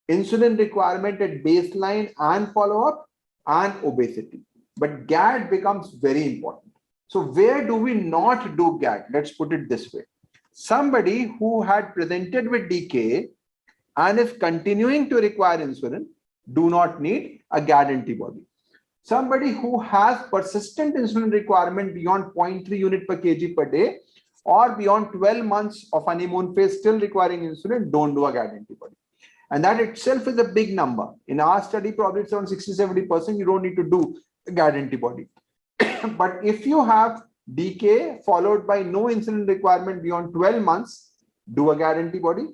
insulin requirement at baseline and follow-up, and obesity. But GAD becomes very important. So where do we not do GAD? Let's put it this way. Somebody who had presented with decay and is continuing to require insulin, do not need a GAD antibody. Somebody who has persistent insulin requirement beyond 0.3 unit per kg per day or beyond 12 months of honeymoon phase still requiring insulin, don't do a GAD antibody. And that itself is a big number. In our study, probably it's around 60-70%, you don't need to do a GAD antibody. But if you have decay followed by no insulin requirement beyond 12 months, do a GAD antibody.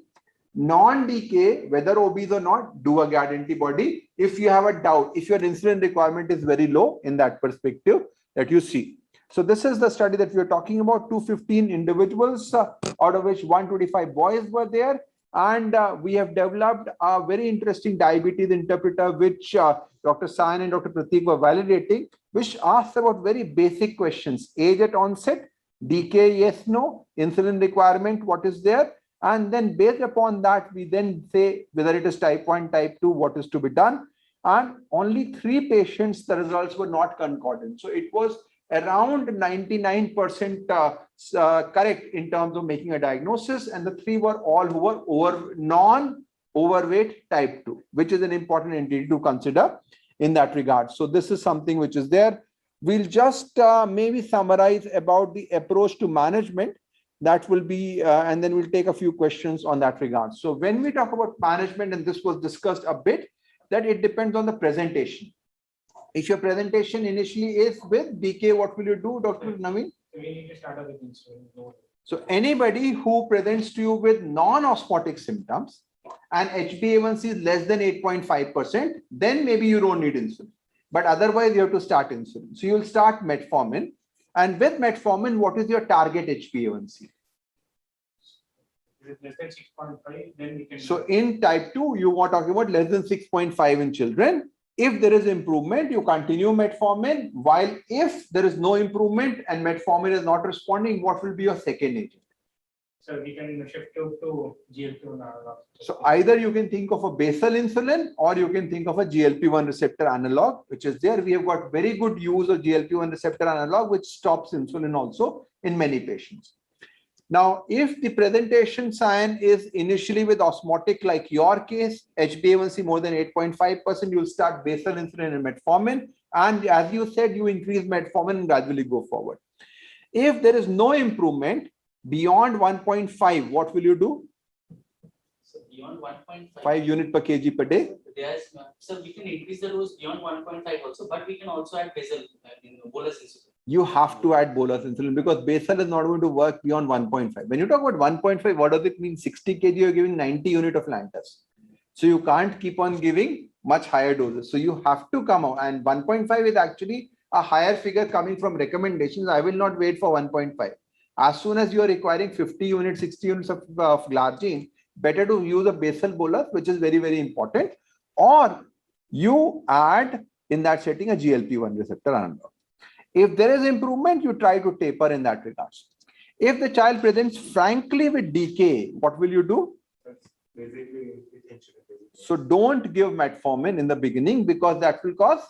Non-decay, whether obese or not, do a GAD antibody. If you have a doubt, if your insulin requirement is very low in that perspective that you see. So this is the study that we are talking about, 215 individuals, out of which 125 boys were there. And we have developed a very interesting diabetes interpreter, which Dr. Sayan and Dr. Prateek were validating, which asks about very basic questions. Age at onset, decay, yes, no, insulin requirement, what is there? And then based upon that, we then say whether it is type 1, type 2, what is to be done. And only 3 patients, the results were not concordant. So it was around 99% correct in terms of making a diagnosis. And the 3 were all who were non-overweight type 2, which is an important entity to consider in that regard. So this is something which is there. We'll just maybe summarize about the approach to management. That will be, and then we'll take a few questions on that regard. So when we talk about management, and this was discussed a bit, that it depends on the presentation. If your presentation initially is with BK, what will you do, Dr. Naveen? So we need to start with insulin. So anybody who presents to you with non-osmotic symptoms and HbA1c is less than 8.5%, then maybe you don't need insulin. But otherwise, you have to start insulin. So you'll start metformin. And with metformin, what is your target HbA1c? Less than 6.5, then we can. So in type 2, you are talking about less than 6.5 in children. If there is improvement, you continue metformin. While if there is no improvement and metformin is not responding, what will be your second agent? So we can shift to GLP-1 analog. So either you can think of a basal insulin or you can think of a GLP-1 receptor analog, which is there. We have got very good use of GLP-1 receptor analog, which stops insulin also in many patients. Now, if the presentation sign is initially with osmotic, like your case, HbA1c more than 8.5%, you'll start basal insulin and metformin. And as you said, you increase metformin and gradually go forward. If there is no improvement beyond 1.5, what will you do? So beyond 1.5. 5 unit per kg per day. So we can increase the dose beyond 1.5 also, but we can also add basal in bolus insulin. You have to add bolus insulin because basal is not going to work beyond 1.5. When you talk about 1.5, what does it mean? 60 kg, you're giving 90 unit of Lantus. So you can't keep on giving much higher doses. So you have to come out, and 1.5 is actually a higher figure coming from recommendations. I will not wait for 1.5. As soon as you are requiring 50 units, 60 units of glargine, better to use a basal bolus, which is very, very important. Or you add in that setting a GLP-1 receptor analog. If there is improvement, you try to taper in that regards. If the child presents frankly with decay, what will you do? Basically, So don't give metformin in the beginning because that will cause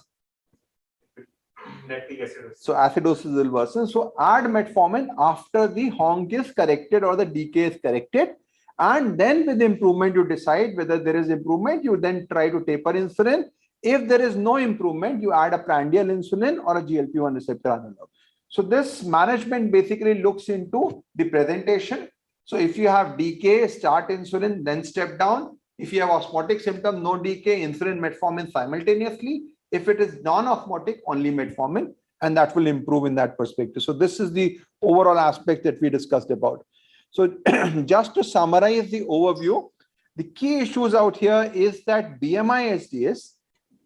lactic acidosis. So acidosis will worsen. So add metformin after the honk is corrected or the decay is corrected. And then with improvement, you decide whether there is improvement. You then try to taper insulin. If there is no improvement, you add a prandial insulin or a GLP-1 receptor analog. So this management basically looks into the presentation. So if you have decay, start insulin, then step down. If you have osmotic symptom, no decay, insulin, metformin simultaneously. If it is non-osmotic, only metformin, and that will improve in that perspective. So this is the overall aspect that we discussed about. So just to summarize the overview, the key issues out here is that BMI SDS,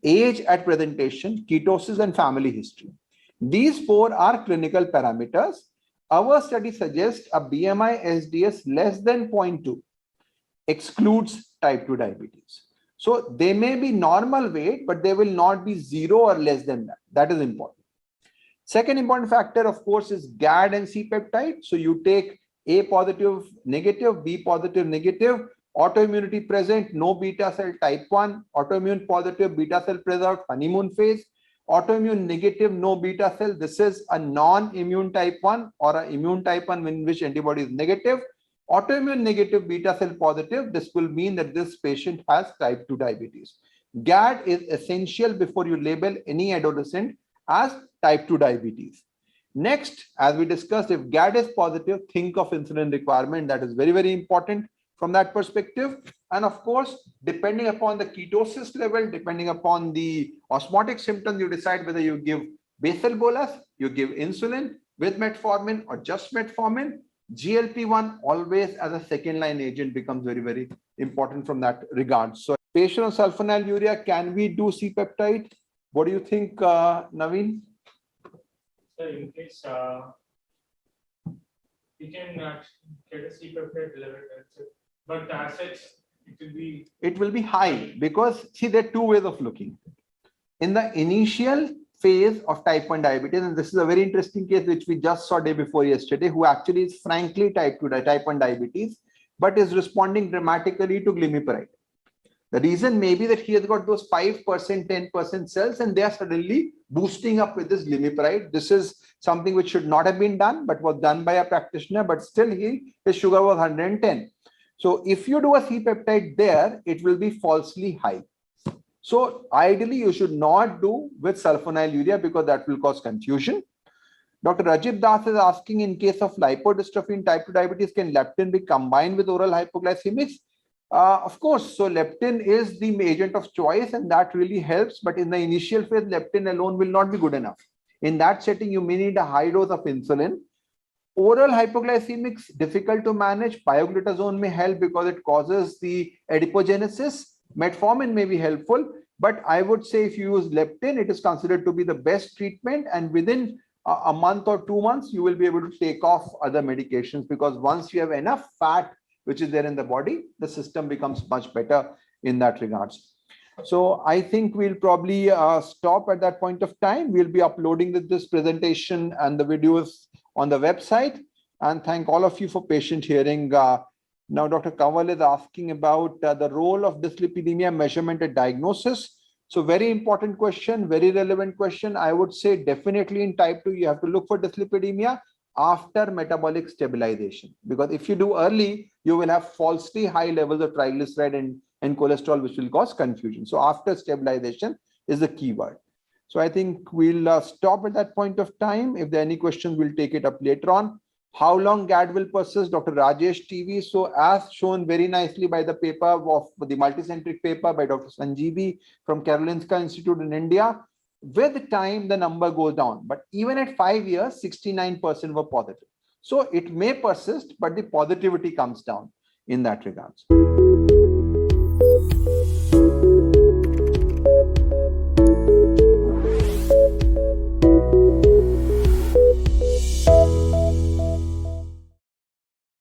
age at presentation, ketosis, and family history. These 4 are clinical parameters. Our study suggests a BMI SDS less than 0.2 excludes type 2 diabetes. So they may be normal weight, but they will not be 0 or less than that. That is important. Second important factor, of course, is GAD and C-peptide. So you take A positive, negative, B positive, negative, autoimmunity present, no beta cell type 1, autoimmune positive, beta cell preserved, honeymoon phase, autoimmune negative, no beta cell. This is a non-immune type 1 or an immune type 1 in which antibody is negative. Autoimmune negative, beta cell positive. This will mean that this patient has type 2 diabetes. GAD is essential before you label any adolescent as type 2 diabetes. Next, as we discussed, if GAD is positive, think of insulin requirement. That is very, very important from that perspective. And of course, depending upon the ketosis level, depending upon the osmotic symptoms, you decide whether you give basal bolus, you give insulin with metformin or just metformin. GLP-1 always as a second line agent becomes very, very important from that regard. So patient on sulfonylurea, can we do C-peptide? What do you think, Naveen? So in case we can get a C-peptide level, but as such, it will be high because see, there are 2 ways of looking. In the initial phase of type 1 diabetes, and this is a very interesting case which we just saw day before yesterday, who actually is frankly type 1 diabetes, but is responding dramatically to glimepiride. The reason may be that he has got those 5%, 10% cells, and they are suddenly boosting up with this glimepiride. This is something which should not have been done, but was done by a practitioner, but still his sugar was 110. So if you do a C-peptide there, it will be falsely high. So ideally, you should not do with sulfonylurea because that will cause confusion. Dr. Rajib Das is asking, in case of lipodystrophy in type 2 diabetes, can leptin be combined with oral hypoglycemics? Of course, so leptin is the agent of choice and that really helps, but in the initial phase, leptin alone will not be good enough. In that setting, you may need a high dose of insulin. Oral hypoglycemics, difficult to manage. Pioglitazone may help because it causes the adipogenesis. Metformin may be helpful, but I would say if you use leptin, it is considered to be the best treatment, and within a month or 2 months, you will be able to take off other medications because once you have enough fat which is there in the body, the system becomes much better in that regards. So I think we'll probably stop at that point of time. We'll be uploading this presentation and the videos on the website, and thank all of you for patient hearing. Now, Dr. Kanwal is asking about the role of dyslipidemia measurement at diagnosis. So very important question, very relevant question. I would say definitely in type 2, you have to look for dyslipidemia after metabolic stabilization, because if you do early, you will have falsely high levels of triglyceride and cholesterol, which will cause confusion. So after stabilization is the key word. So I think we'll stop at that point of time. If there are any questions, we'll take it up later on. How long GAD will persist? Dr. Rajesh TV. So as shown very nicely by the paper of the multicentric paper by Dr. Sanjeevi from Karolinska Institute in India, with time the number goes down. But even at 5 years, 69% were positive. So it may persist, but the positivity comes down in that regards.